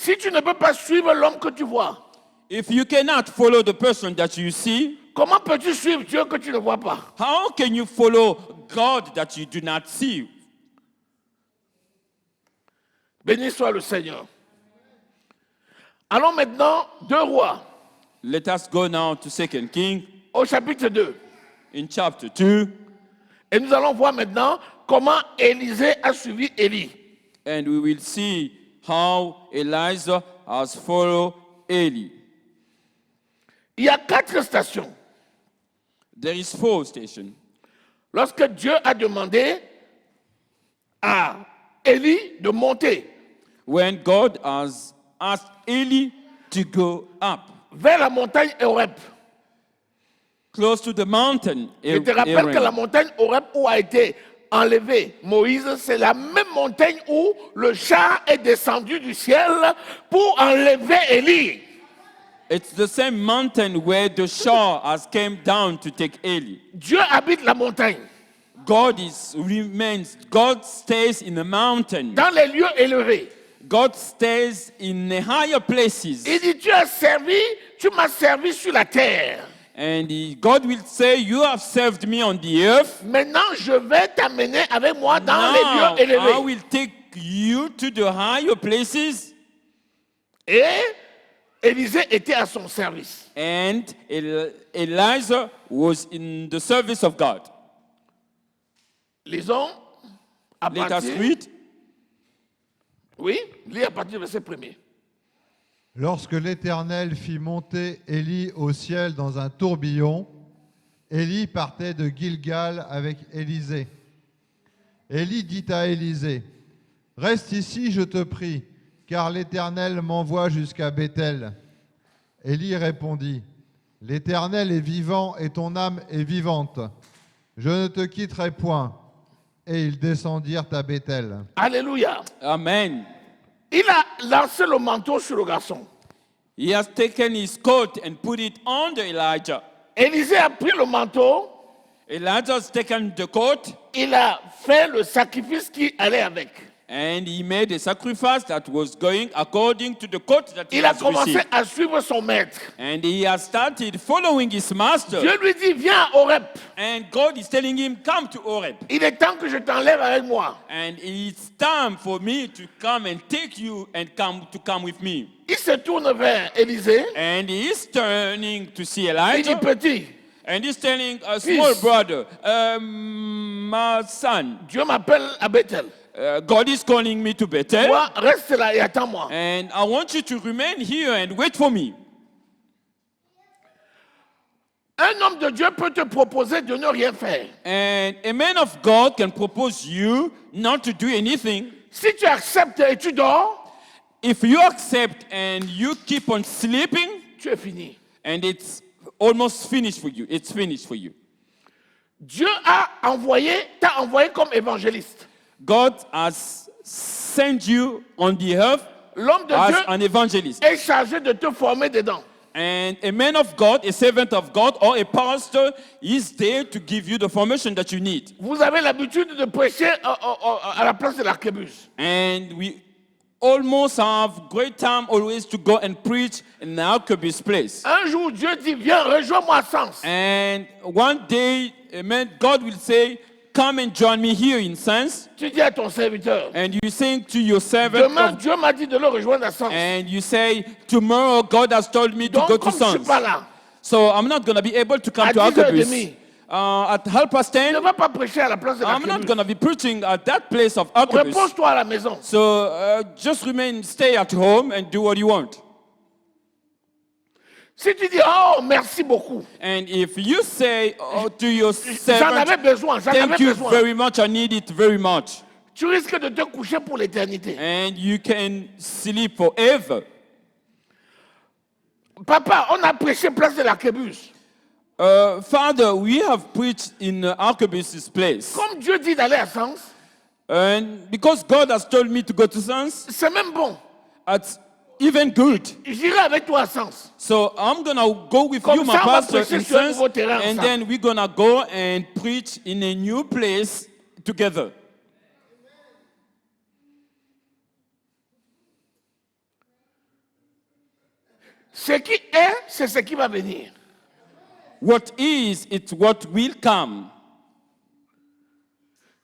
Si tu ne peux pas suivre l'homme que tu vois, If you cannot follow the person that you see, comment peux-tu suivre Dieu que tu ne vois pas? how can you follow God that you do not see? Béni soit le Seigneur. Allons maintenant, 2 Rois, Let us go now to 2 King au chapitre 2. in chapter 2, Et nous allons voir maintenant comment Élisée a suivi Élie. and we will see how Elijah has followed Eli. Il y a 4 stations. There is 4 stations. Lorsque Dieu a demandé à Élie de monter When God has asked Eli to go up vers la montagne Horeb. close to the mountain, Je te rappelle que la montagne Horeb où a été enlevé Moïse, c'est la même montagne où le char est descendu du ciel pour enlever Élie. it's the same mountain where the shore has came down to take Eli. Dieu habite la montagne, God stays in the mountain. dans les lieux élevés. God stays in the higher places. Il dit, tu m'as servi sur la terre. And God will say, you have served me on the earth. Maintenant, je vais t'amener avec moi dans Now les lieux élevés. I will take you to the higher places. Et Élisée était à son service. And Elijah was in the service of God. Lisons à Let us partir, read. oui, lis à partir du verset 1er. Lorsque l'Éternel fit monter Élie au ciel dans un tourbillon, Élie partait de Gilgal avec Élisée. Élie dit à Élisée, « Reste ici, je te prie, car l'Éternel m'envoie jusqu'à Béthel. » Élie répondit, « L'Éternel est vivant et ton âme est vivante. Je ne te quitterai point. » Et ils descendirent à Béthel. Alléluia. Amen. Il a lancé le manteau sur le garçon. He has taken his coat and put it on Elijah. Élisée a pris le manteau, Elijah has taken the coat il a fait le sacrifice qui allait avec. and he made a sacrifice that was going according to the coat that he Il a has commencé received. à suivre son maître. And he has started following his master. Dieu lui dit, viens à Horeb. And God is telling him, come to Horeb. Il est temps que je t'enlève avec moi. And it's time for me to come and take you and come with me. Il se tourne vers Élisée. And he is turning to see Il dit, Elijah. petit, And he's telling a small Fils. brother, my son, Dieu m'appelle à Bethel. God is calling me to Bethel. Toi, reste là et attends-moi. And I want you to remain here and wait for me. Un homme de Dieu peut te proposer de ne rien faire. And a man of God can propose you not to do anything. Si tu acceptes et tu dors, If you accept and you keep on sleeping, tu es fini. and it's almost finished for you. It's finished for you. Dieu t'a envoyé comme évangéliste. God has sent you on the earth L'homme de as Dieu an evangelist. est chargé de te former dedans. And a man of God, a servant of God, or a pastor is there to give you the formation that you need. Vous avez l'habitude de prêcher à la place de l'arquebuse. And we almost have great time always to go and preach in the Archbishop's place. Un jour, Dieu dit, viens, rejoins-moi à Sens. And one day, amen, God will say, come and join me here in Sens. Tu dis à ton serviteur, And you say to your servant, demain, Dieu m'a dit de le rejoindre à Sens. and you say, tomorrow God has told me to Donc, go to comme je ne suis Sens. pas là, So I'm not going to be able to come À to 10h30. Archbishop. At 10:30, ne va pas prêcher à la place de I'm not l'arquebuse. going to be preaching at that place of Archbishop. Repose-toi à la maison. So just stay at home and do what you want. Si tu dis, oh, merci beaucoup. And if you say to your J'en avais servant, besoin, j'en thank avais you besoin. very much, I need it very much, Tu risques de te coucher pour l'éternité. and you can sleep forever. Papa, on a prêché place de l'arquebuse. Father, we have preached in Archbishop's place. Comme Dieu dit d'aller à Sens, And because God has told me to go to Sens, c'est même bon. it's even good. J'irai avec toi à Sens. So I'm going to go with Comme you, my ça, on va pastor, prêcher in sur un Sens, nouveau terrain and ensemble. then we're going to go and preach in a new place together. Ce qui est, c'est ce qui va venir. What is, it's what will come.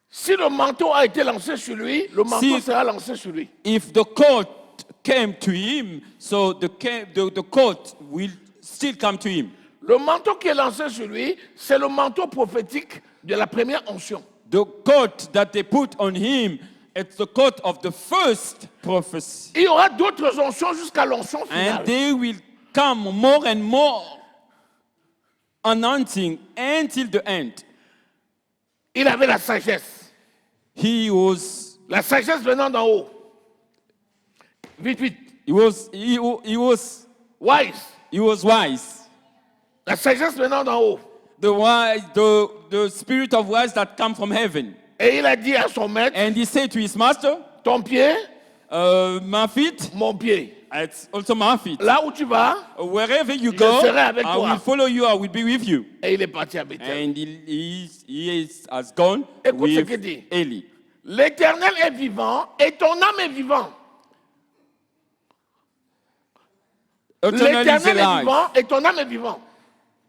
Si le manteau a été lancé sur lui, le manteau Si- sera lancé sur lui. If the coat came to him, so the coat will still come to him. Le manteau qui est lancé sur lui, c'est le manteau prophétique de la première onction. The coat that they put on him, it's the coat of the first prophecy. Il y aura d'autres onctions jusqu'à l'onction finale. And they will come more and more anointing until the end. Il avait la sagesse. He was La sagesse venant d'en haut. Vite, vite. he was wise. La sagesse venant d'en haut. The spirit of wise that come from heaven. Et il a dit à son maître, And he said to his master, ton pied, my feet, mon pied. it's also my feet. Là où tu vas, Wherever you Je go, serai avec I toi. will follow you, I will be with you. et il est parti à Bethel. And has gone Écoute ce with qu'il dit. Eli. L'Éternel est vivant et ton âme est vivant. Eternal is L'Éternel est alive. vivant et ton âme est vivant.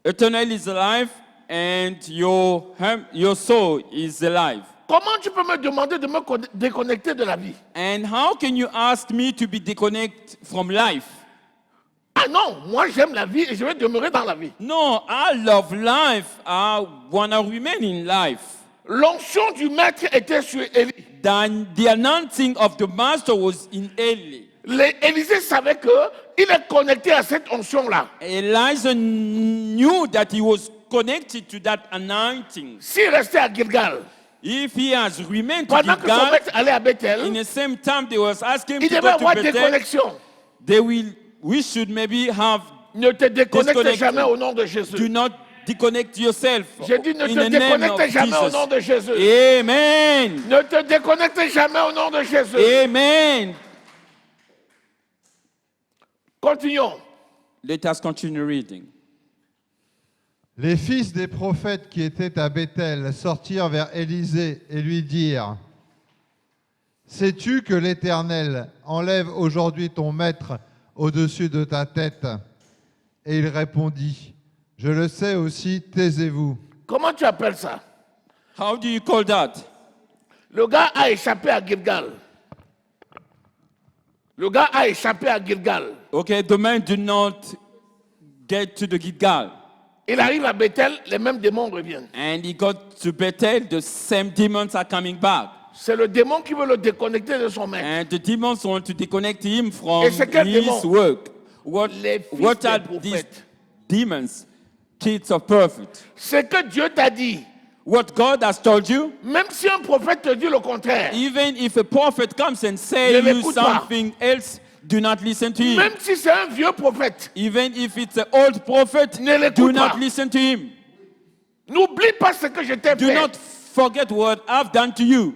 Eternal is alive, and your soul is alive. Comment tu peux me demander de me déconnecter de la vie? And how can you ask me to be disconnected from life? Ah non, moi j'aime la vie et je vais demeurer dans la vie. No, I love life. I want to remain in life. L'onction du maître était sur Élie. The anointing of the master was in Eli. Élisée savait qu'il est connecté à cette onction-là. Elijah knew that he was connected to that anointing. S'il restait à Gilgal, If he has remained to pendant que son Gilgal, maître allait à in Bethel, the same time they was asking il to devait go to avoir des Bethel, connexions. we should maybe have, Ne te déconnecte Disconnected. jamais au nom de Jésus. do not disconnect yourself. J'ai dit ne in te the name déconnecte of jamais au Jesus. nom de Jésus. Amen. Ne te déconnecte jamais au nom de Jésus. Amen. Continuons. Let us continue reading. Les fils des prophètes qui étaient à Bethel sortirent vers Élisée et lui dirent : Sais-tu que l'Éternel enlève aujourd'hui ton maître au-dessus de ta tête ? Et il répondit : Je le sais aussi, taisez-vous. Comment tu appelles ça? How do you call that? Le gars a échappé à Gilgal. Le gars a échappé à Gilgal. Okay, the man did not get to the Gilgal. Il arrive à Bethel, les mêmes démons reviennent. And he got to Bethel, the same demons are coming back. C'est le démon qui veut le déconnecter de son maître. And the demons want to disconnect him from Et c'est quel his démon? work. What Les fils are des these prophètes. demons? Kids of prophets. Ce que Dieu t'a dit, What God has told you, même si un prophète te dit le contraire, even if a prophet comes and says Ne you l'écoute pas. something else, do not listen to him. même si c'est un vieux prophète, Even if it's an old prophet, Ne l'écoute do not pas. listen to him. n'oublie pas ce que je t'ai Do fait. not forget what I've done to you.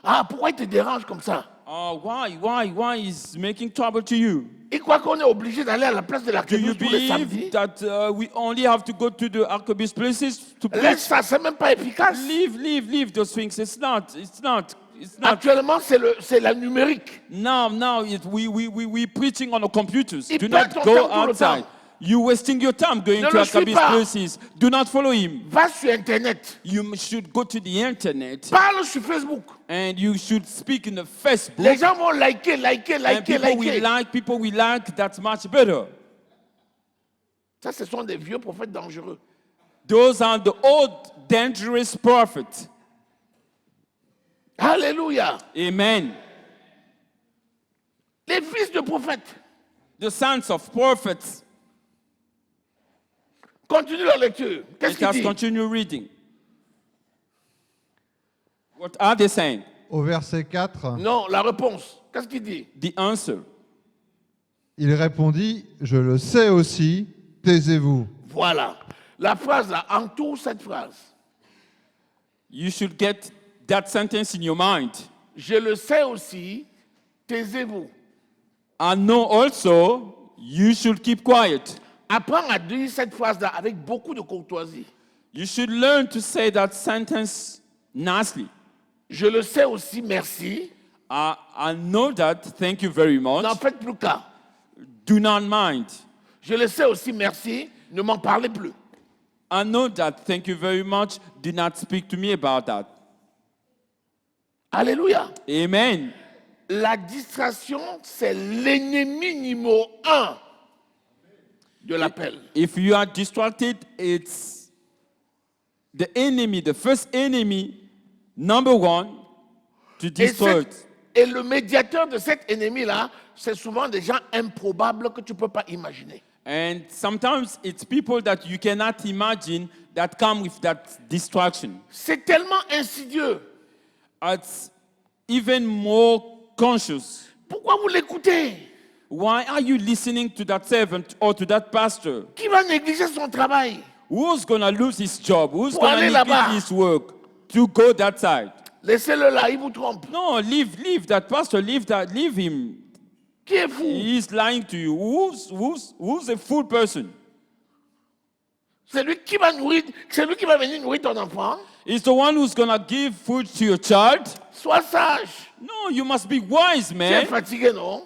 Ah, pourquoi il te dérange comme ça? Why is making trouble to you? Il croit qu'on est obligé d'aller à la place de Do you l'arquebus tous les samedis. believe that we only have to go to the archbishop's places to Laisse preach? ça, c'est même pas efficace. Leave those things. It's not. Actuellement, c'est la numérique. Now we preaching on the computers. Il Do perd not ton go temps tout le outside. temps. You wasting your time going Ne to le suis archbishop's pas. places. Do not follow him. Va sur Internet. You should go to the internet Parle sur Facebook. and you should speak in the Facebook. Les gens vont liker. And people will like. That's much better. Ça, ce sont des vieux prophètes dangereux. Those are the old dangerous prophets. Alléluia. Amen. Les fils de prophètes. The sons of prophets. Continue la lecture. Qu'est-ce Let qu'il us dit? continue reading. What are they saying? Au verset 4, Non, la réponse. Qu'est-ce qu'il dit? The answer. il répondit : Je le sais aussi, taisez-vous. Voilà. La phrase là entoure cette phrase. You should get that sentence in your mind. Je le sais aussi, taisez-vous. I know also you should keep quiet. Apprends à dire cette phrase-là avec beaucoup de courtoisie. You should learn to say that sentence nicely. Je le sais aussi, merci. I know that. Thank you very much. N'en faites plus cas. Do not mind. Je le sais aussi, merci, ne m'en parlez plus. I know that. Thank you very much. Do not speak to me about that. Alléluia. Amen. La distraction, c'est l'ennemi numéro 1 de l'appel. If you are distracted, it's the enemy, the first enemy, number one, to Et, destroy it. et le médiateur de cet ennemi-là, c'est souvent des gens improbables que tu ne peux pas imaginer. And sometimes it's people that you cannot imagine that come with that distraction. C'est tellement insidieux. It's even more conscious. Pourquoi vous l'écoutez? Why are you listening to that servant or to that pastor? Qui va négliger son travail? Who's going to lose his job? Who's Pour going aller to là-bas. neglect his work to go that side? Laissez-le là, il vous trompe. No, leave that pastor, leave him. Qui est fou? He is lying to you. Who's a fool person? C'est lui qui va venir nourrir ton enfant. He's the one who's going to give food to your child. Sois sage. No, you must be wise, Tu es man. fatigué, non?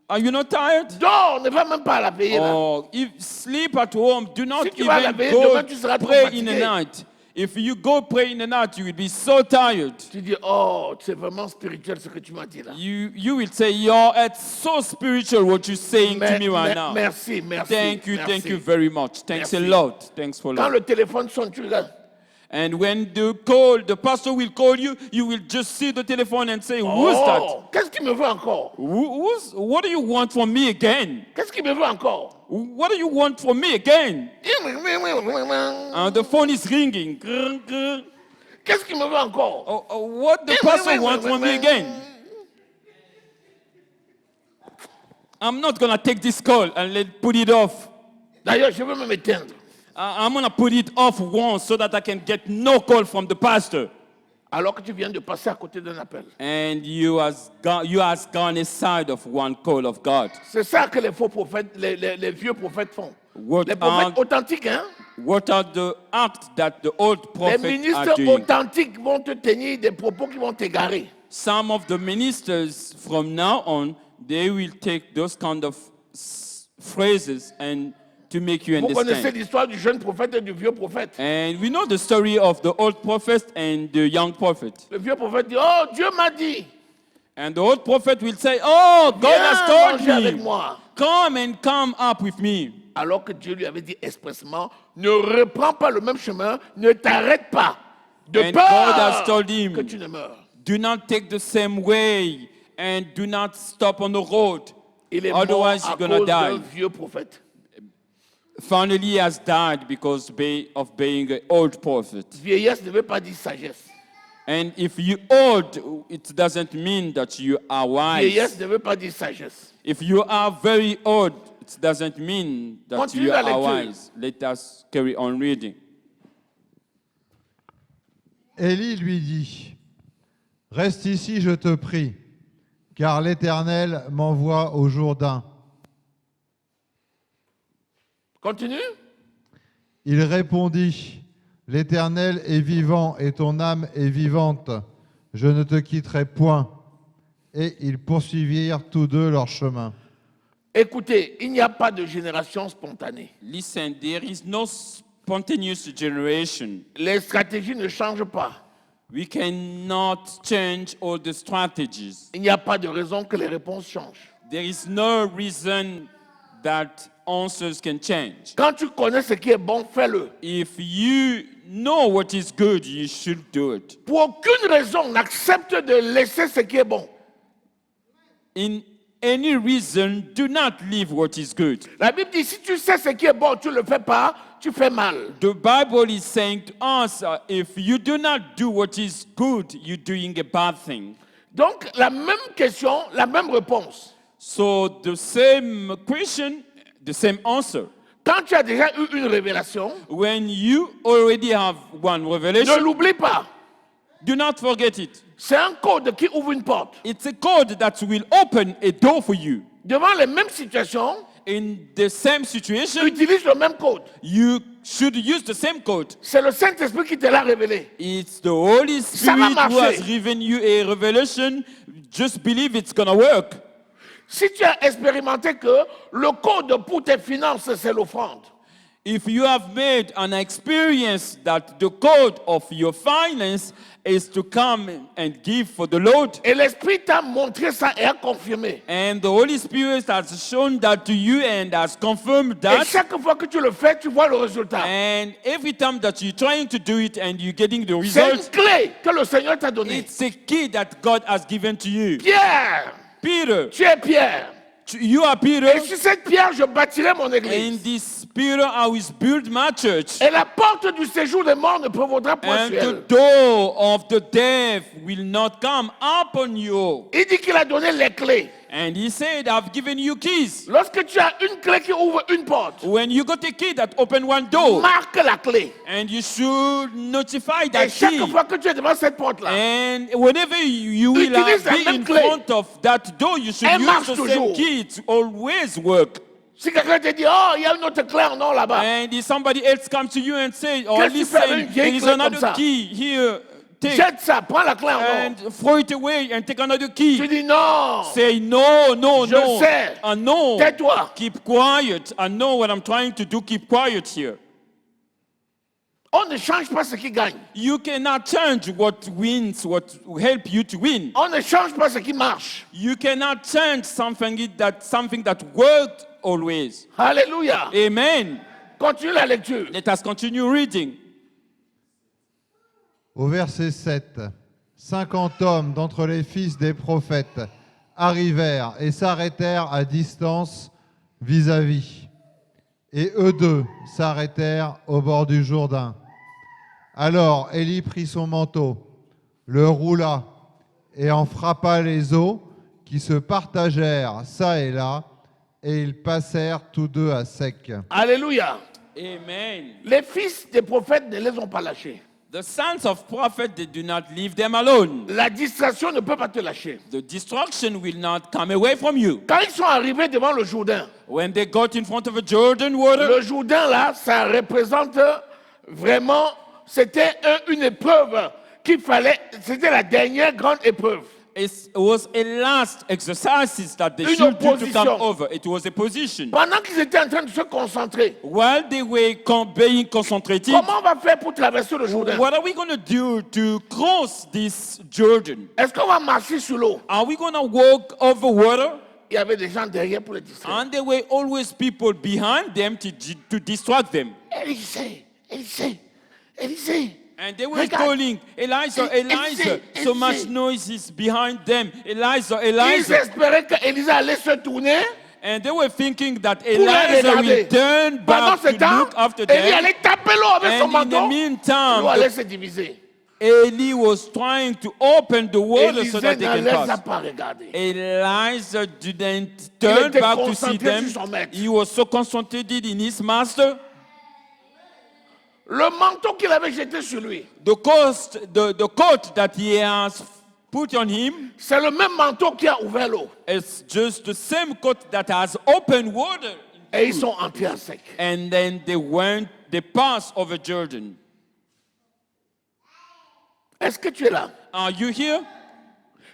Are you not tired? Dors, ne va même pas à la payer là. Oh, if sleep at home, do not Si tu vas à la even veille, go demain tu seras trop pray in the fatigué. night. If you go pray in the night, you will be so tired. Tu dis, oh, c'est vraiment spirituel ce que tu m'as dit là. You will say, yo, it's so spiritual what you're saying to me right now. Merci. Thank you very much. Thanks a Merci. lot. Thanks for Quand lot. le téléphone sonne, tu regardes. And when the pastor will call you, you will just see the telephone and say, who's that? Oh, qu'est-ce qu'il me veut encore? What do you want from me again? Qu'est-ce qu'il me veut encore? What do you want from me again? The phone is ringing. Grr, grr. Qu'est-ce qu'il me veut encore? What the pastor wants from me again? I'm not going to take this call and put it off. D'ailleurs, je veux me m'éteindre. I'm going to put it off once so that I can get no call from the pastor. Alors que tu viens de passer à côté d'un appel. And you has gone aside of one call of God. C'est ça que les faux prophètes, les vieux prophètes font. What Les prophètes are, authentiques, hein? what are the acts that the old Les prophets are ministres doing? authentiques vont te tenir des propos qui vont t'égarer. Some of the ministers from now on, they will take those kind of phrases and to make you Vous connaissez understand. l'histoire du jeune prophète et du vieux prophète. And we know the story of the old prophet and the young prophet. Le vieux prophète dit, oh, Dieu m'a dit, And the old prophet will say, oh, God viens has told manger avec me, moi. come up with me. Alors que Dieu lui avait dit expressément, ne reprends pas le même chemin, ne t'arrête pas. De And God has peur told que him, tu ne meurs. do not take the same way and do not stop on the road. Il est mort Otherwise, à you're going to cause d'un die. vieux prophète. Finally, he has died because of being an old prophet. Vieillesse ne veut pas dire sagesse. And if you old, it doesn't mean that you are Vieillesse wise. ne veut pas dire sagesse. If you are very old, it doesn't mean that Continue you la are lecture. wise. Let us carry on reading. Élie lui dit, « Reste ici, je te prie, car l'Éternel m'envoie au Jourdain. » Continue. Il répondit, « L'Éternel est vivant et ton âme est vivante. Je ne te quitterai point. » Et ils poursuivirent tous deux leur chemin. Écoutez, il n'y a pas de génération spontanée. Listen, there is no spontaneous generation. Les stratégies ne changent pas. We cannot change all the strategies. Il n'y a pas de raison que les réponses changent. There is no reason that answers can change. Quand tu connais ce qui est bon, fais-le. If you know what is good, you should do it. Pour aucune raison, n'accepte de laisser ce qui est bon. In any reason, do not leave what is good. La Bible dit, si tu sais ce qui est bon, tu ne le fais pas, tu fais mal. The Bible is saying to us, if you do not do what is good, you're doing a bad thing. Donc, la même question, la même réponse. So the same question, the same answer. Quand tu as déjà eu une révélation, When you already have one ne revelation, l'oublie pas. do not forget it. C'est un code qui ouvre une porte. It's a code that will open a door for you. Devant les mêmes situations, In the same situation, utilise le même code. you should use the same code. C'est le Saint-Esprit qui te l'a révélé. It's the Holy Ça va Spirit who marcher. has given you a revelation. Just believe it's going to work. Si tu as expérimenté que le code pour tes finances, c'est l'offrande, If you have made an experience that the code of your finance is to come and give for the Lord, et l'Esprit t'a montré ça et a confirmé. and the Holy Spirit has shown that to you and has confirmed Et that, chaque fois que tu le fais, tu vois le résultat. and every time that you're trying to do it and you're getting the C'est une results, clé que le Seigneur t'a donnée. it's a key that God has given to you. Pierre, Peter, tu es Pierre. you are Peter, Et sur cette pierre, je bâtirai mon and église. this Peter I will build my church, Et la porte du séjour des morts ne prévaudra point and sur the elle. door of the death will not come upon you. Il dit qu'il a donné les clés. And he said, I've given you keys. Lorsque tu as une clé qui ouvre une porte, When you got a key that open one door, marque la clé. and you should notify Et that chaque key. fois que tu es devant cette porte-là, And whenever you will Utilise la be même in clé. front of that door, you should Elle marche use the toujours. same key. It always work. si quelqu'un te dit, oh, il y a une autre clé en or là-bas, And if somebody else comes to you and say, or Qu'est-ce que tu fais avec une listen, vieille there is clé comme another ça? key here, take jette ça, prends la clé en or. and throw it away and take another Tu key. dis non, Say no, no, Je no. sais. No. tais-toi. Keep quiet. I know what I'm trying to do. Keep quiet here. On ne change pas ce qui gagne. You cannot change what wins, what will help you to win. On ne change pas ce qui marche. You cannot change something that worked always. Alléluia. Amen. Continue la lecture. Let us continue reading. Au verset 7, 50 hommes d'entre les fils des prophètes arrivèrent et s'arrêtèrent à distance vis-à-vis. Et eux deux s'arrêtèrent au bord du Jourdain. Alors Élie prit son manteau, le roula et en frappa les eaux qui se partagèrent çà et là, et ils passèrent tous deux à sec. Alléluia. Amen. Les fils des prophètes ne les ont pas lâchés. The sons of prophets, they do not leave them alone. La distraction ne peut pas te lâcher. The destruction will not come away from you. Quand ils sont arrivés devant le Jourdain, When they got in front of a Jordan water, le Jourdain là, ça représente vraiment, c'était une épreuve qu'il fallait, c'était la dernière grande épreuve. it was a last exercise that they Une should do to opposition. come over. It was a position. Pendant qu'ils étaient en train de se concentrer, While they were being concentrated, comment on va faire pour traverser le Jourdain? what are we going to do to cross this Jordan? Est-ce qu'on va marcher sur l'eau? Are we going to walk over water? Il y avait des gens derrière pour les distraire. And there were always people behind them to distract them. Élisée, Élisée, Élisée. And they were Regarde. calling, Elijah, Elijah. Élisée, So much Élisée. noise is behind them. Elijah, Ils Elijah. espéraient qu'Élisée allait se tourner. And they were thinking that les Elijah regarder. will turn Pendant back ce to temps, look after Élie them. allait taper l'eau avec son And in the manteau. L'eau meantime, allait se diviser. Eli was trying to open the water so Élisée that they ne can les a pass. pas regardés. Elijah didn't turn était back to see concentré them. sur son maître. He was so concentrated in his master. Le manteau qu'il avait jeté sur lui, The coat that he has put on him c'est le même manteau qui a ouvert l'eau. is just the same coat that has opened water. Et ils sont entrés à sec. And then they passed over Jordan. Est-ce que tu es là? Are you here?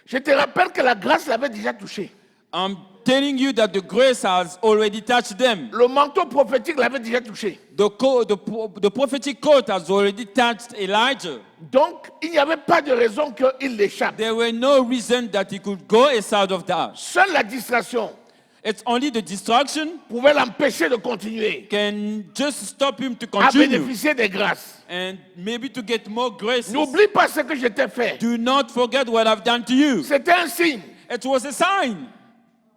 Je te rappelle que la grâce l'avait déjà touché. I'm telling you that the grace has already touched them. Le manteau prophétique l'avait déjà touché. The prophetic coat has already touched Elijah. Donc, il n'y avait pas de raison qu'il l'échappe. There were no reason that he could go aside of that. Seule la distraction It's only the distraction pouvait l'empêcher de continuer can just stop him to à continue bénéficier des grâces. and maybe to get more grace. N'oublie pas ce que je t'ai fait. Do not forget what I've done to you. C'était un signe. It was a sign.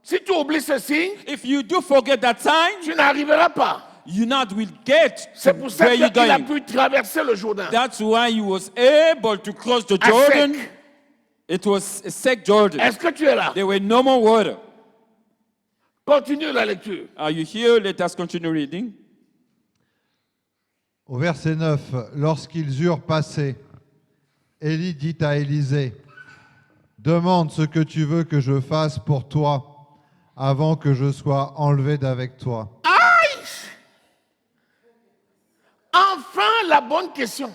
Si tu oublies ce signe, If you do forget that sign, tu n'arriveras pas. you not will get to C'est pour ça where you're qu'il a going. pu traverser le Jourdain. That's why he was able to cross the À Jordan. sec. It was a sec Jordan. Est-ce que tu es là? There were no more water. Continue la lecture. Are you here? Let us continue reading. Au verset 9, lorsqu'ils eurent passé, Élie dit à Élisée, « Demande ce que tu veux que je fasse pour toi avant que je sois enlevé d'avec toi. Aïe! Enfin, la bonne question.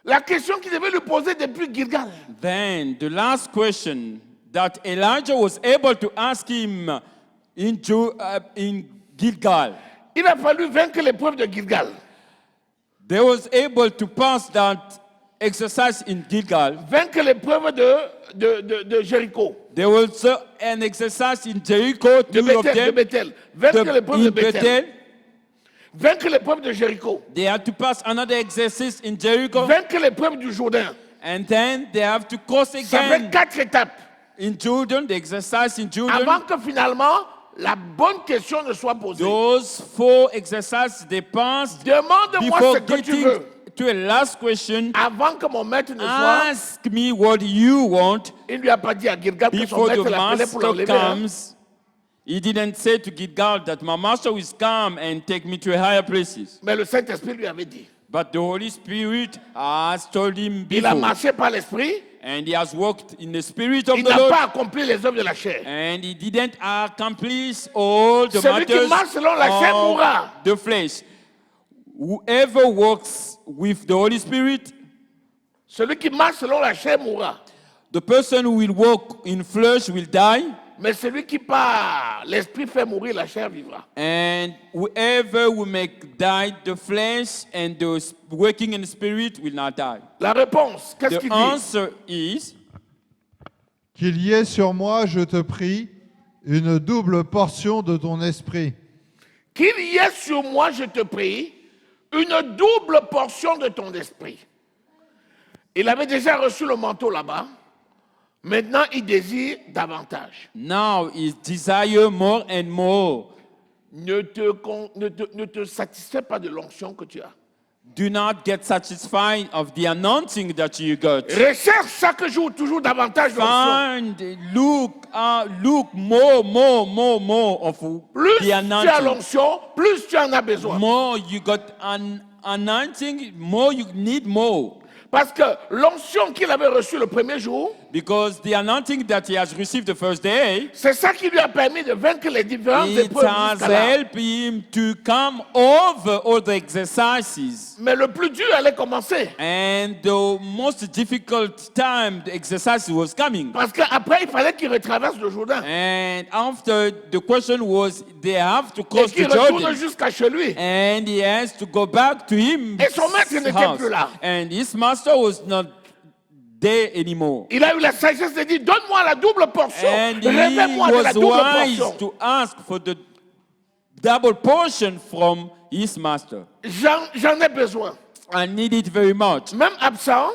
La question qu'il devait lui poser depuis Gilgal. Then the last question that Elijah was able to ask him in Gilgal. Il a fallu vaincre l'épreuve de Gilgal. They was able to pass that exercise in Gilgal. Vaincre l'épreuve de Jéricho. There was an exercise in Jericho, De two of Bethel, de them. Bethel. Vaincre l'épreuve de In Bethel. Bethel, Vaincre l'épreuve de Jéricho. they had to pass another exercise in Jericho. Vaincre l'épreuve du Jourdain. And then they have to cross Ça fait again 4 étapes. in Jordan, the exercise in Jordan. Avant que finalement la bonne question ne soit posée. Those 4 exercises they passed Demande-moi before ce que tu getting veux. to a last question. Avant que mon maître ne soit, Ask me what you want il ne lui a pas dit à Gilgal que son before maître the l'appelait pour master l'enlever. hein. comes. He didn't say to Gilgal that my master will come and take me to higher places. Mais le Saint-Esprit lui avait dit. But the Holy Spirit has told him Il a before. marché par l'Esprit. And he has walked in the spirit of Il the n'a Lord. pas accompli les œuvres de la chair. And he didn't accomplish all the Celui qui matters marche selon la chair mourra. of the flesh. Whoever walks with the Holy Spirit, Celui qui marche selon la chair mourra. the person who will walk in flesh will die. Mais celui qui par l'Esprit fait mourir la chair vivra. And whoever will make die the flesh and the working in the spirit will not die. La réponse, qu'est-ce The qu'il dit? answer is, Qu'il y ait sur moi, je te prie, une double portion de ton esprit. Qu'il y ait sur moi, je te prie, une double portion de ton esprit. Il avait déjà reçu le manteau là-bas. Maintenant, il désire davantage. now is desire more and more. Ne te satisfais pas de l'onction que tu as. Do not get satisfied of the anointing that you got. Recherche chaque jour toujours davantage l'onction. Find, look more of Plus the tu as anointing. l'onction, plus tu en as besoin. More you got an anointing, more you need more. Parce que l'onction qu'il avait reçue le premier jour, Because the anointing that he has received the first day, c'est ça qui lui a permis de vaincre les différentes it épreuves has jusqu'à là. helped him to come over all the exercises. Mais le plus dur allait commencer. And the most difficult time the exercise was coming. Parce qu'après, il fallait qu'il retraverse le Jourdain. And after, the question was, they have to Et cross qu'il the retourne Jordan. jusqu'à chez lui. And he has to go back to him. Et son maître n'était plus là. And his master was not there anymore. Il a eu la sagesse de dire, donne-moi la double portion. And he Révèle-moi de la was double wise portion. to ask for the double portion from his master. J'en ai besoin. I need it very much. Même absent,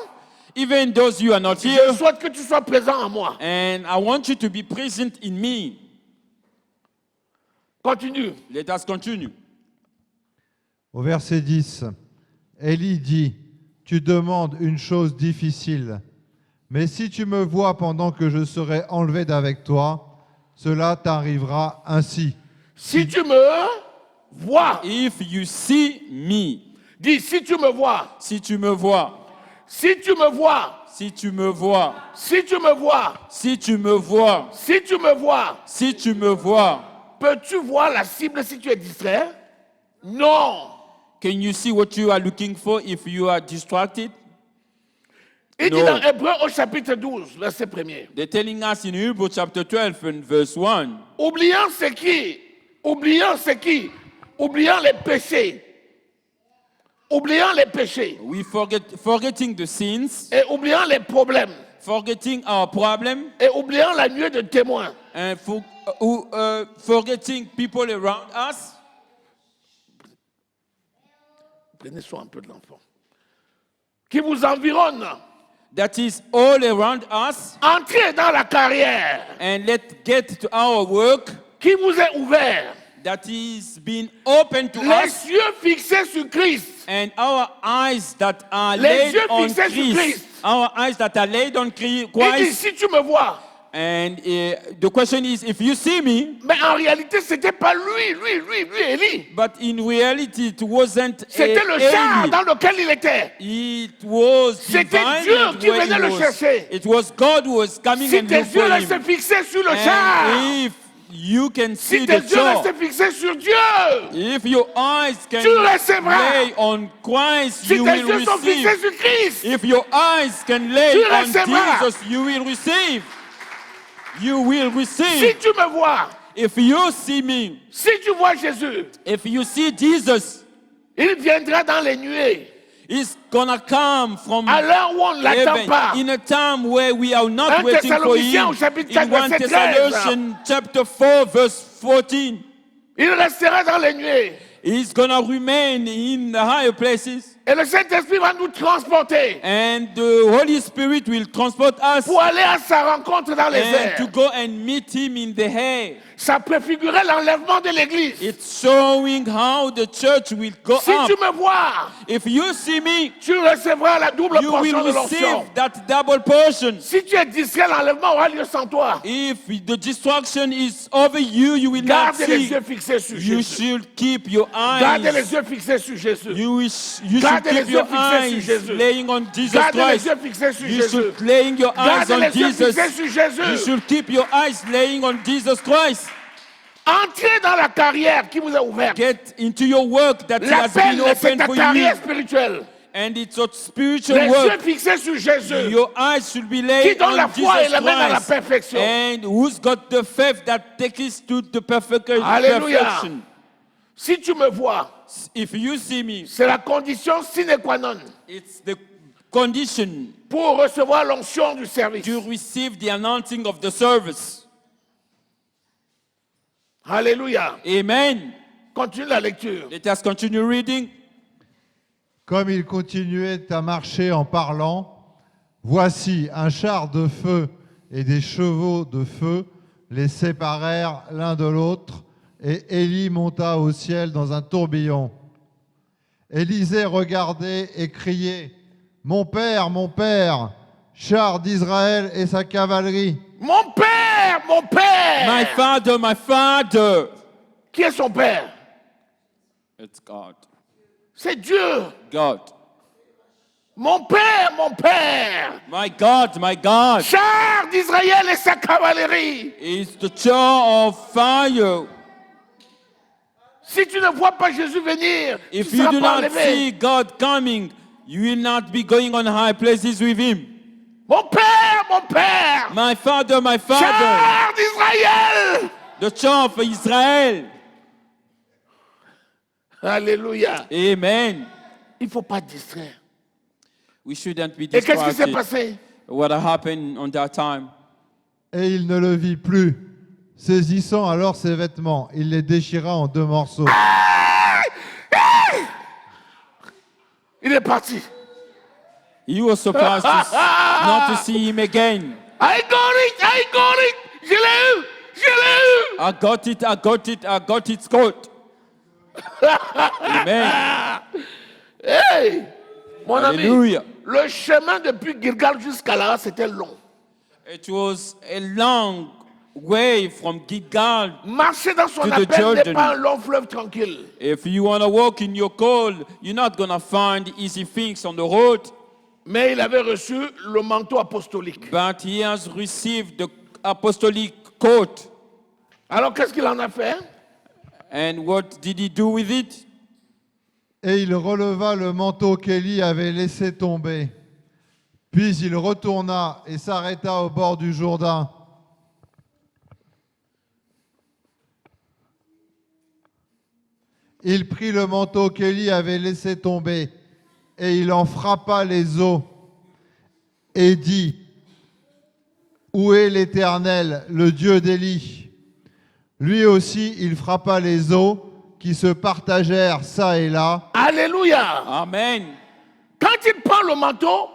Even those you are not je here, souhaite que tu sois présent en moi. and I want you to be present in me. Continue. Let us continue. Au verset 10, Élie dit, tu demandes une chose difficile, mais si tu me vois pendant que je serai enlevé d'avec toi, cela t'arrivera ainsi. Si tu me vois, If you see me, dis si tu me vois, si tu me vois, si tu me vois, si tu me vois, si tu me vois, si tu me vois, si tu me vois, si tu me vois, peux-tu voir la cible si tu es distrait? Non. can you see what you are looking for if you are distracted? Il dit No. dans Hébreu au chapitre 12, verset 1er. They're telling us in Hebrews chapter 12 and verse 1. Oubliant ce qui, oubliant les péchés, oubliant les péchés Forgetting the sins, et oubliant les problèmes forgetting our problem, et oubliant la nuée de témoins. and forgetting people around us. Prenez soin un peu de l'enfant. Qui vous environne. That is all around us, Entrez dans la carrière and let's get to our work qui vous est ouverte. that is being open to Les us, yeux fixés sur Christ. and our eyes that are Les laid yeux on fixés sur Christ. Christ. Our eyes that are laid on Il dit Christ. si tu me vois. And the question is, if you see me, Mais en réalité, c'était pas lui, Élie. but in reality it wasn't C'était le char Eli. dans lequel il était. It was C'était divine Dieu qui where venait he le was. chercher. It was God who was coming Si and tes looking yeux for restent him. fixés sur le char, And if you can si see tes the yeux job, restent fixés sur Dieu, if your eyes can tu recevras. lay on Christ, si you tes will yeux sont fixés receive. sur Christ, If your eyes can lay Tu on recevras. Jesus, you will receive. you will si receive. tu me vois, If you see me, si tu vois Jésus, if you see Jesus, il viendra dans les nuées, he's gonna come from à l'heure où on ne l'attend heaven pas. in a time where we are not 1 waiting for Thessaloniciens him. au chapitre In 4, 1 verset 13. Thessalonians chapter 4, verse 14, Il restera dans les nuées. he's gonna remain in the higher places. Et le Saint-Esprit va nous transporter And the Holy Spirit will transport us pour aller à sa rencontre dans les and to airs. go and meet him in the air. Ça préfigurait l'enlèvement de l'Église. It's showing how the church will go Si up. tu me vois, If you see me, tu recevras la double you portion will de l'onction. receive that double portion. Si tu es distrait, l'enlèvement aura lieu sans toi. If the distraction is over you, you will not Gardez les see. yeux fixés sur You Jésus. should keep your Gardez les eyes. yeux fixés sur Jésus. You should Gardez les keep yeux your fixés sur eyes Jésus. laying on Jesus Gardez les Christ. yeux fixés sur You Jésus. should laying your eyes Gardez on les yeux Jesus. fixés sur You Jésus. should keep your eyes laying on Jesus Christ. Entrez dans la carrière qui vous est ouverte. Get into your work that has L'appel, been c'est opened ta for you. carrière spirituelle. And it's a spiritual Les yeux work. fixés sur Jésus. Your eyes should be Qui laid donne la on foi et Jesus la mène à la Christ. perfection. And who's got the faith that takes us to the Alléluia. perfection. Si tu me vois, If you see me, c'est la condition sine qua non it's the condition pour recevoir l'onction du service. to receive the anointing of the service. Alléluia. Amen. Continue la lecture. Let us continue reading. Comme il continuait à marcher en parlant, voici un char de feu et des chevaux de feu les séparèrent l'un de l'autre, et Élie monta au ciel dans un tourbillon. Élisée regardait et criait, mon père, char d'Israël et sa cavalerie. Mon père, mon père. My father. Qui est son père? It's God. C'est Dieu. God. Mon père, mon père. My God. Char d'Israël et sa cavalerie. It's the char of fire. Si tu ne vois pas Jésus venir, If tu you ne do seras pas not enlevé. see God coming, you will not be going on high places with him. Mon père, mon père. My father. Char d'Israël. The char of Israel. Alléluia. Amen. Il ne faut pas distraire. We shouldn't be Et qu'est-ce qui s'est distracted. passé? What happened on that time? Et il ne le vit plus. Saisissant alors ses vêtements, il les déchira en 2 morceaux. Il est parti. He was surprised not to see him again. I got it. Je l'ai eu. I got it, Scott. Amen. Hey, mon Alléluia. ami, le chemin depuis Gilgal jusqu'à là, c'était long. It was a long way from Gilgal. Marcher dans son To the appel n'est Jordan. pas un long fleuve tranquille. If you want to walk in your call, you're not going to find easy things on the road. Mais il avait reçu le manteau apostolique. But he has received the apostolic coat. Alors qu'est-ce qu'il en a fait? And what did he do with it? Et il releva le manteau qu'Élie avait laissé tomber. Puis il retourna et s'arrêta au bord du Jourdain. Il prit le manteau qu'Élie avait laissé tomber et il en frappa les eaux et dit, où est l'Éternel, le Dieu d'Élie? Lui aussi, il frappa les eaux qui se partagèrent çà et là. Alléluia. Amen. Quand il prend le manteau,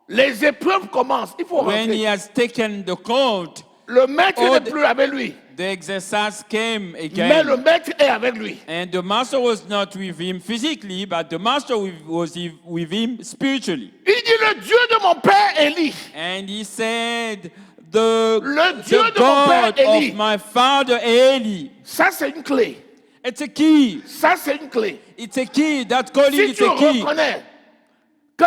les épreuves commencent. Il faut When he rentrer. has taken the coat, Le maître Oh, n'est plus avec lui. the exercise came Mais again. le maître est avec lui. And the master was not with him physically, but the master was with him spiritually. Il dit le Dieu de mon père Élie. And he said, the Dieu de mon God père Élie. of my father Eli. Ça, c'est une clé. It's a key. Ça, c'est une clé. It's a key. That calling Si is tu a key. reconnais que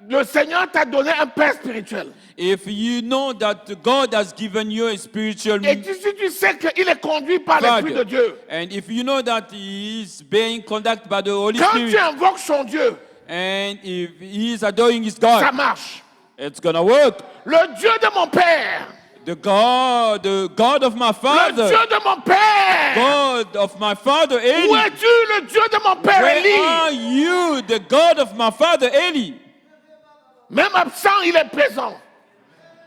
le Seigneur t'a donné un père spirituel, If you know that God has given you a spiritual et si tu sais qu'il est conduit par l'Esprit de father, Dieu, and if you know that he is being conducted by the Holy quand tu Spirit, invoques son Dieu, and if he is adoring his ça God, marche. it's gonna work. Le Dieu de mon père, The God of my Le father, Dieu de mon père. God of my father Où Eli. es-tu, le Dieu de mon père Where Élie? are you, the God of my father Eli? Même absent, il est présent.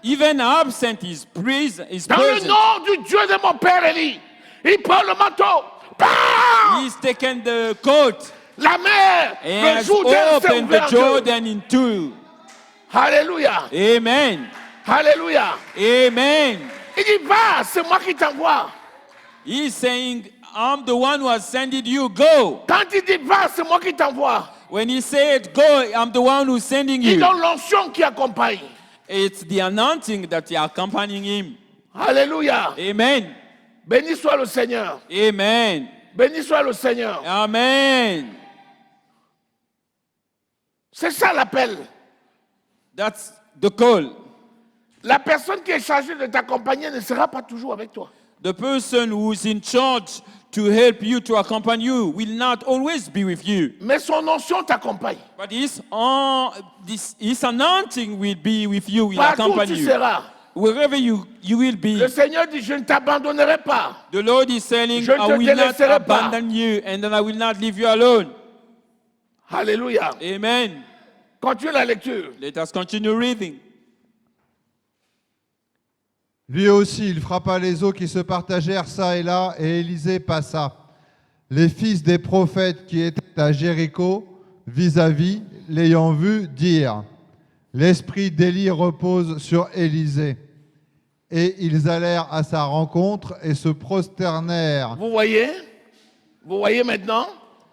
Even absent is Dans le present. nom du Dieu de mon père Élie, il prend le manteau. Bam! He's taken the coat La mer, and le has Jourdain s'est opened the ouvert en deux. Jordan in two. Alléluia. Amen. Alléluia. Amen. Il dit, va, c'est moi qui t'envoie. He's saying, I'm the one who has sent you. Go. Quand il dit, va, c'est moi qui t'envoie. When he said, go, I'm the one who's sending Il you. donne l'onction qui accompagne. It's the anointing that is accompanying him. Alléluia. Amen. Béni soit le Seigneur. Amen. Béni soit le Seigneur. Amen. C'est ça l'appel. That's the call. La personne qui est chargée de t'accompagner ne sera pas toujours avec toi. The person who's in charge to help you, to accompany you, will not always be with you. Mais son onction t'accompagne. But his anointing will be with you, will Partout où accompany tu you. seras. Wherever you will be. Le Seigneur dit, je ne t'abandonnerai pas. The Lord is saying, Je ne I te will not délaisserai pas. abandon you, and then I will not leave you alone. Alléluia. Amen. Continue la lecture. Let us continue reading. Lui aussi, il frappa les eaux qui se partagèrent çà et là, et Élisée passa. Les fils des prophètes qui étaient à Jéricho, vis-à-vis, l'ayant vu, dirent, l'esprit d'Élie repose sur Élisée. Et ils allèrent à sa rencontre et se prosternèrent. Vous voyez maintenant?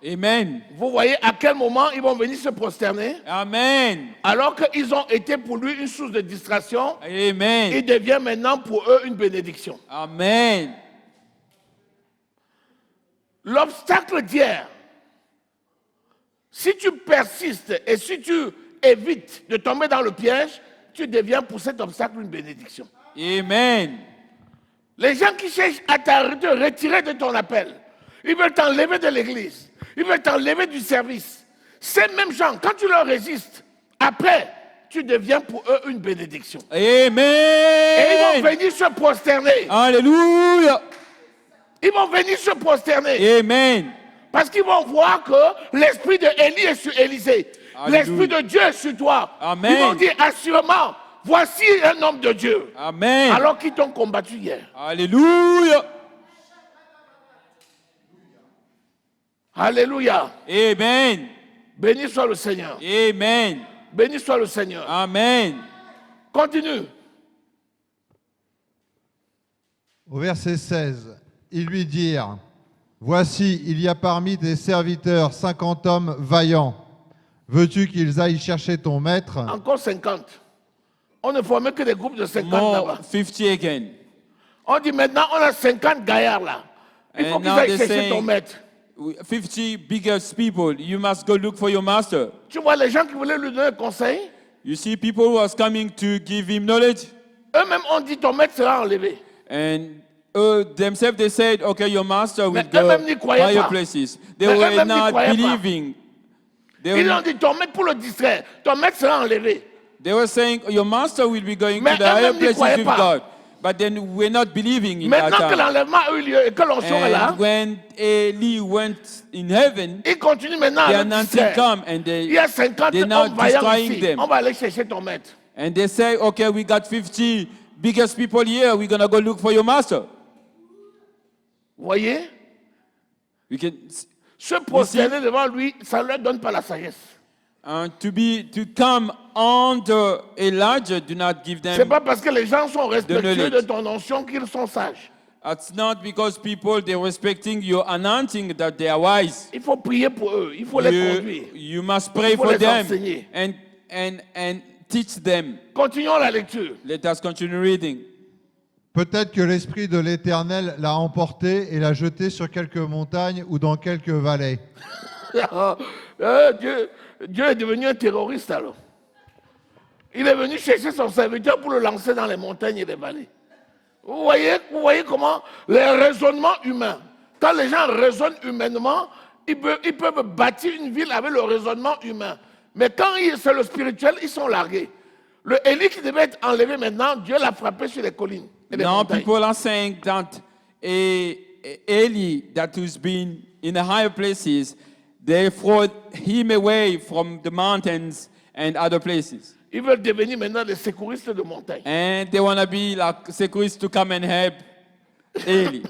Amen. Vous voyez à quel moment ils vont venir se prosterner? Amen. Alors qu'ils ont été pour lui une source de distraction, Amen. il devient maintenant pour eux une bénédiction. Amen. L'obstacle d'hier, si tu persistes et si tu évites de tomber dans le piège, tu deviens pour cet obstacle une bénédiction. Amen. Les gens qui cherchent à te retirer de ton appel, ils veulent t'enlever de l'église, ils veulent t'enlever du service. Ces mêmes gens, quand tu leur résistes, après, tu deviens pour eux une bénédiction. Amen. Et ils vont venir se prosterner. Hallelujah. Ils vont venir se prosterner. Amen. Parce qu'ils vont voir que l'esprit de Élie est sur Élisée. Alléluia. L'esprit de Dieu est sur toi. Amen. Ils vont dire assurément, voici un homme de Dieu. Amen. Alors qu'ils t'ont combattu hier. Hallelujah. Alléluia. Amen. Béni soit le Seigneur. Amen. Béni soit le Seigneur. Amen. Continue. Au verset 16, ils lui dirent, voici, il y a parmi tes serviteurs 50 hommes vaillants. Veux-tu qu'ils aillent chercher ton maître? Encore 50. On ne formait que des groupes de 50 More là-bas. 50 again. On dit maintenant, on a 50 gaillards là. Il faut And qu'ils now aillent they're chercher ton saying, maître. 50 biggest people, you must go look for your master. Tu vois les gens qui voulaient lui donner conseil, You see people who was coming to give him knowledge, eux-mêmes ont dit ton maître sera enlevé. and themselves they said, okay, your master will Mais go eux-mêmes n'y croyaient higher pas. places. They Mais were eux-mêmes n'y not croyaient pas. believing. Ils ont dit ton maître pour le distraire, ton maître sera enlevé. They were saying, your master will be going Mais to the higher eux-mêmes n'y places croyaient with pas. God. But then we're not believing in that Maintenant que time. l'enlèvement a eu lieu et que l'onction est là, And when Eli went in heaven, ils continuent maintenant the à le anointing distraire. come and Il y a 50 they're now hommes vaillants destroying ici. them. On va aller chercher ton maître. And they say, okay, we got 50 biggest people here. We're going to go look for your master. Vous voyez? We can, Se prosterner devant lui, ça ne leur donne pas la sagesse. to come under Elijah, do not give C'est them. pas parce que les gens sont respectueux knowledge. de ton onction qu'ils sont sages. It's not because people they're respecting your anointing that they are wise. Il faut prier pour eux, il faut les conduire. You must pray Il faut for les them enseigner. and teach them. Continuons la lecture. Let us continue reading. Peut-être que l'Esprit de l'Éternel l'a emporté et l'a jeté sur quelques montagnes ou dans quelques vallées. Dieu est devenu un terroriste alors. Il est venu chercher son serviteur pour le lancer dans les montagnes et les vallées. Vous voyez comment les raisonnements humains, quand les gens raisonnent humainement, ils peuvent bâtir une ville avec le raisonnement humain. Mais quand c'est le spirituel, ils sont largués. Le Élie qui devait être enlevé maintenant, Dieu l'a frappé sur les collines et les Now montagnes. people are saying that Eli, that has been in the higher places, they throw him away from the mountains and other places. Ils veulent devenir maintenant des secouristes de montagne. And they want to be like securists to come and help Eli.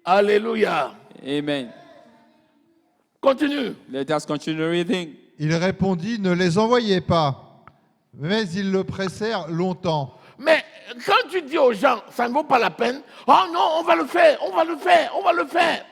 Alléluia. Amen. Continue. Let us continue reading. Il répondit, ne les envoyez pas. Mais ils le pressèrent longtemps. Mais quand tu dis aux gens, ça ne vaut pas la peine, oh non, on va le faire, on va le faire, on va le faire.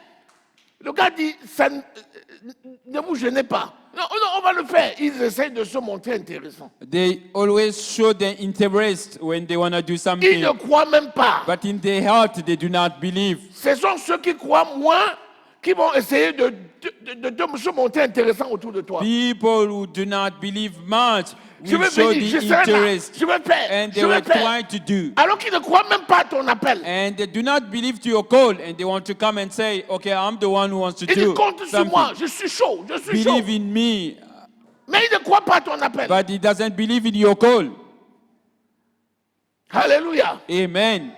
Le gars dit, ça ne vous gênez pas. Non, non, on va le faire. Ils essayent de se montrer intéressants. They always show their interest when they want to do Ils something. ne croient même pas. But in their heart, they do not believe. Ce sont ceux qui croient moins qui vont essayer de se montrer intéressants autour de toi. People who do not believe much Je will vais show venir, je the serai là, interest je vais faire, and je they will vais faire. try to do. Alors qu'ils ne croient même pas à ton appel. And they do not believe to your call and they want to come and say, okay, I'm the one who wants to Ils disent, do compte sur moi, something. je suis chaud, je suis chaud. Believe in me, Mais ils ne croient pas à ton appel. but he doesn't believe in your call. Alléluia. Amen.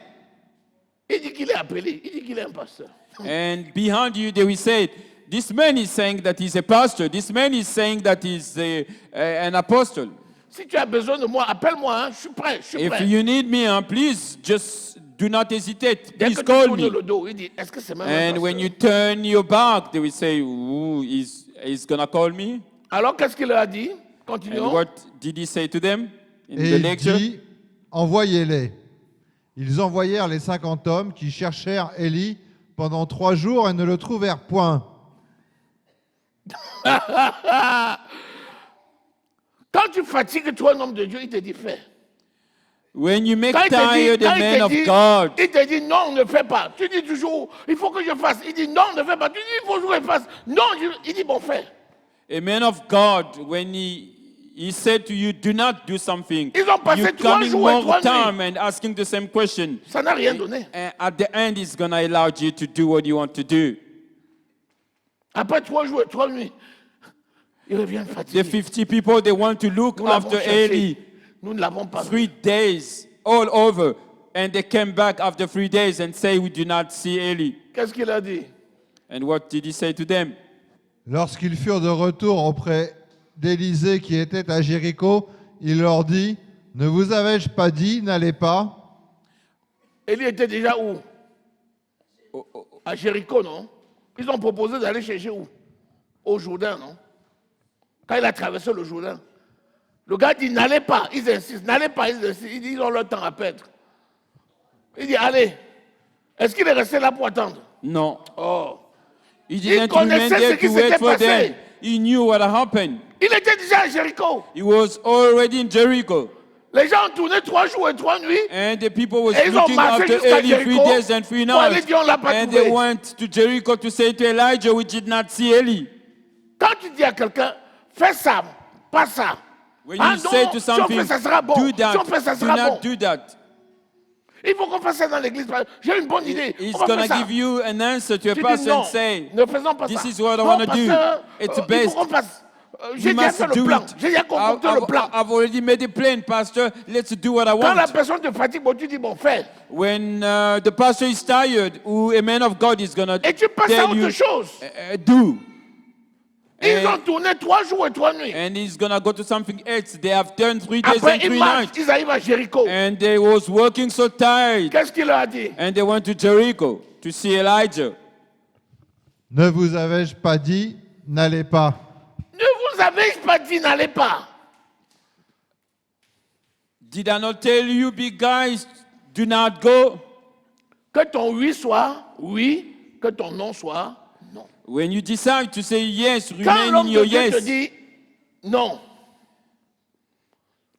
Il dit qu'il est appelé, il dit qu'il est un pasteur. And behind you, they will say, this man is saying that he's a pastor. This man is saying that he's an apostle. Si tu as besoin de moi, appelle-moi, hein, je suis prêt, je suis If prêt. you need me, please just do not hesitate. Dès Please que tu call tournes me. le dos, il dit, est-ce que c'est même un And pasteur? when you turn your back, they will say, ooh, he's going to call me. Alors qu'est-ce qu'il leur a dit? And Continuons. what did he say to them in Et the il lecture? dit, envoyez-les. Ils envoyèrent les 50 hommes qui cherchèrent Élie pendant 3 jours et ne le trouvèrent point. Quand tu fatigues toi un homme de Dieu, il te dit fais. When you make Quand il te tired dit, a man of God, il te dit non, ne fais pas. Tu dis toujours, il faut que je fasse. Il dit non, ne fais pas. Tu dis, il faut que je fasse. Non, il dit bon, fais. a man of God, when he said to you, do not do something, Ils ont passé you're 3 coming jours et more 3 time nuits. and asking the same question. Ça n'a rien donné. And at the end, he's going to allow you to do what you want to do. Après 3 jours et 3 nuits, ils reviennent The fatigués. 50 people, they want to look Nous l'avons after cherché. Eli Nous ne l'avons pas 3 vu. days all over. And they came back after 3 days and say, we do not see Eli. Qu'est-ce qu'il a dit? And what did he say to them? Lorsqu'ils furent de retour auprès d'Élisée qui était à Jéricho, il leur dit, ne vous avais-je pas dit, n'allez pas? Élie était déjà où? À Jéricho, non? Ils ont proposé d'aller chercher où? Au Jourdain, non? Quand il a traversé le Jourdain. Le gars dit, n'allez pas. Ils insistent, n'allez pas. Ils insistent. Ils disent, ils ont leur temps à perdre. Il dit, allez. Est-ce qu'il est resté là pour attendre? No. Oh. He didn't connaissait remain ce there qui to wait s'était for passé. them. He knew what happened. Il était déjà à Jéricho. He was already in Jericho. Les gens ont tourné 3 jours et 3 nuits. And the people was Et ils ont looking marché after jusqu'à Eli 3 Jéricho days and 3 pour aller nights. dire, on l'a pas And trouvé. they went to Jericho to say to Elijah, we did not see Eli. Quand tu dis à quelqu'un, fais ça, pas ça. When Ah you non, say to si on something, fait ça sera bon. do Si that. on fait ça Do sera not bon. do that. Il faut qu'on fasse ça dans l'église. J'ai une bonne idée. He's On va going faire to ça. give you an answer to a Tu dis person non, and say, ne faisons pas this ça. is what I Non, wanna do. pasteur, It's il best. faut qu'on fasse. J'ai you déjà must fait le do plan. it. J'ai déjà concocté le plan. I've already made a plan, Pastor. Let's do what I Quand la want. personne te fatigue, bon, tu dis, bon, fais. When the pastor is tired, a man of God is going to Et tu passes à tell autre you, chose. do. Ils ont And, tourné 3 jours et 3 nuits. and he's going to go to something else. They have done 3 days Après, and ils 3 marchent, nights. ils arrivent à Jéricho. And they was working so tired. Qu'est-ce qu'il leur a dit? And they went to Jericho to see Elijah. Ne vous avais-je pas dit, n'allez pas? Ne vous avez-je pas dit, n'allez pas? Did I not tell you, big guys, do not go? Que ton oui soit oui, que ton non soit non. When you decide to say yes, Quand remain in l'homme de your Dieu te yes. dit non,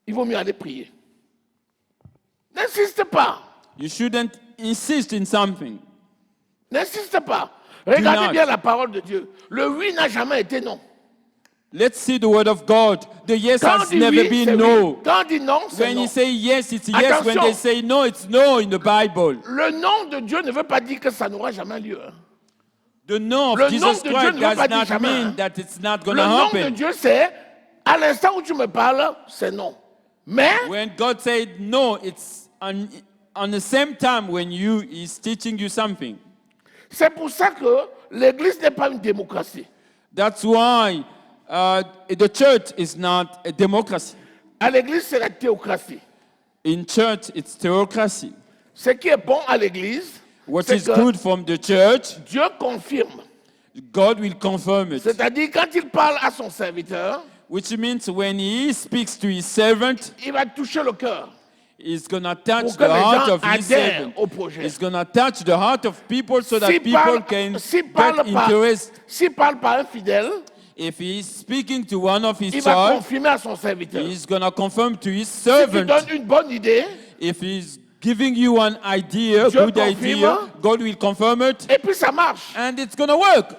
il vaut mieux aller prier. N'insiste pas. You shouldn't insist in something. N'insiste pas. Regardez not. bien la parole de Dieu. Le oui n'a jamais été non. Let's see the word of God. The yes Quand on has dit never oui, c'est been oui. no. Quand on dit non, c'est When non. you say yes, it's yes. When Attention. they say no, it's no in the Bible. Le nom de Dieu ne veut pas dire que ça n'aura jamais lieu. hein. The no Le of nom Jesus de Dieu Christ ne veut pas does dire not jamais, hein. mean that it's not going Le to nom de happen. Dieu, c'est à l'instant où tu me parles, c'est non. Mais When God said no, it's on the same time when He's teaching you something. c'est pour ça que l'Église n'est pas une démocratie. That's why the church is not a democracy. À l'Église, c'est la théocratie. In church, it's theocracy. Ce qui est bon à l'Église, What c'est is que good from the church, Dieu confirme. God will confirm it. C'est-à-dire, quand il parle à son serviteur, Which means when He speaks to His servant, il va toucher le cœur He's going to touch pour que the les heart gens of His adhèrent servant. au projet. He's going to touch the heart of people so that S'il people parle, can s'il get parle par, interest. s'il parle par un fidèle, If He's speaking to one of His il va child, confirmer à son serviteur. He's going to confirm to His Si tu servant. donnes une bonne idée, If He's giving you an idea, Dieu good idea, confirme. God will confirm it, et puis ça marche. and it's going to work.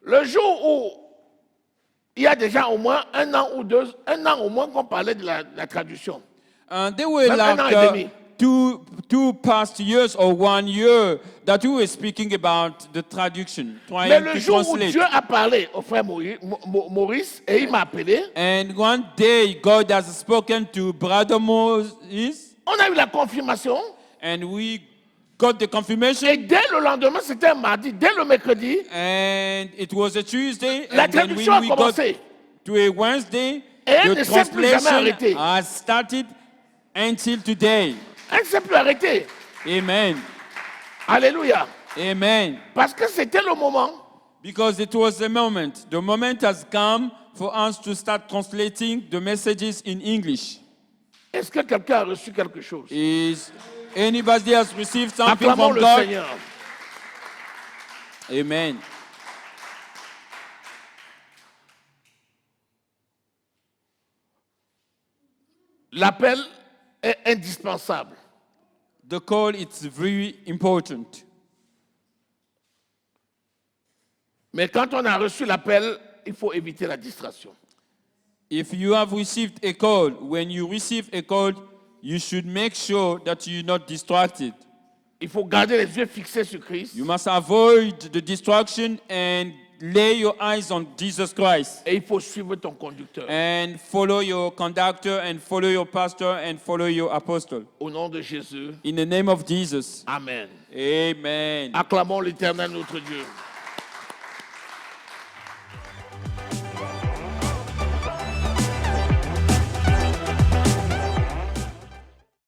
Le jour où il y a déjà au moins un an au moins qu'on parlait de la traduction. There were Même un an et like demi. two past years or 1 year that we were speaking about the traduction, Mais trying le to jour où translate. Dieu a parlé au frère Maurice et il m'a appelé, And one day God has spoken to Brother Moses, on a eu la confirmation. and we got the confirmation. Et dès le lendemain, c'était un mardi, dès le mercredi, And it was a Tuesday, la and then traduction when a we got commencé. to a Wednesday, Et elle the ne s'est plus jamais translation arrêtée. has started until today. Elle ne s'est plus arrêtée. Amen. Alléluia. Amen. Parce que c'était le moment. Because it was the moment. The moment has come for us to start translating the messages in English. Est-ce que quelqu'un a reçu quelque chose? Is anybody has received something Acclamons from le God? Seigneur. Amen. L'appel est indispensable. The call is very important. Mais quand on a reçu l'appel, il faut éviter la distraction. If you have received a call, when you receive a call, you should make sure that you're not distracted. Il faut garder les yeux fixés sur Christ You must avoid the distraction and lay your eyes on Jesus Christ. et il faut suivre ton conducteur. And follow your conductor and follow your pastor and follow your apostle. Au nom de Jésus, In the name of Jesus. Amen. Amen. Acclamons l'Éternel notre Dieu.